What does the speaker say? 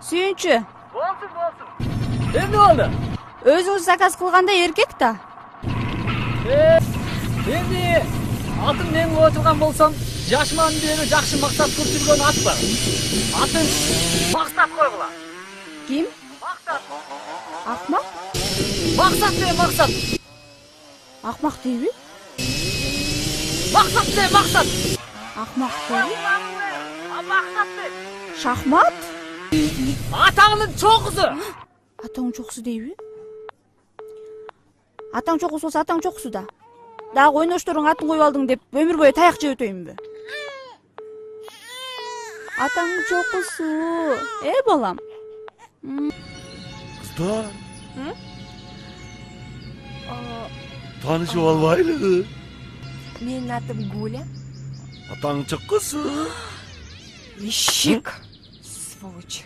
Сүйүнчү. Болсун. Эмне болду? Өзүңүз заказ кылгандай эркек да. Эми атым мен кылып отурган болсом, жашыман бери жакшы максат кылып жүргөн ат бар. Атын Максат койгула. Ким? Максат. Акмак? Максат. Акмак дейби? Максат. Акмак дейби? Максат. Шахмат? Атаңдын чокусу. Атаң чокусу дейби? Атаң чокусу болсо атаң чокусу да. Дагы ойношторуң атын коюп алдың деп өмүр бою таяк жеп өтөйүнбү? Атаң чокусу. Балам. Kızlar. Tanışıp albaylı. Менин атым Гуля. Atan çıkkısı. Ищик. Сволочь.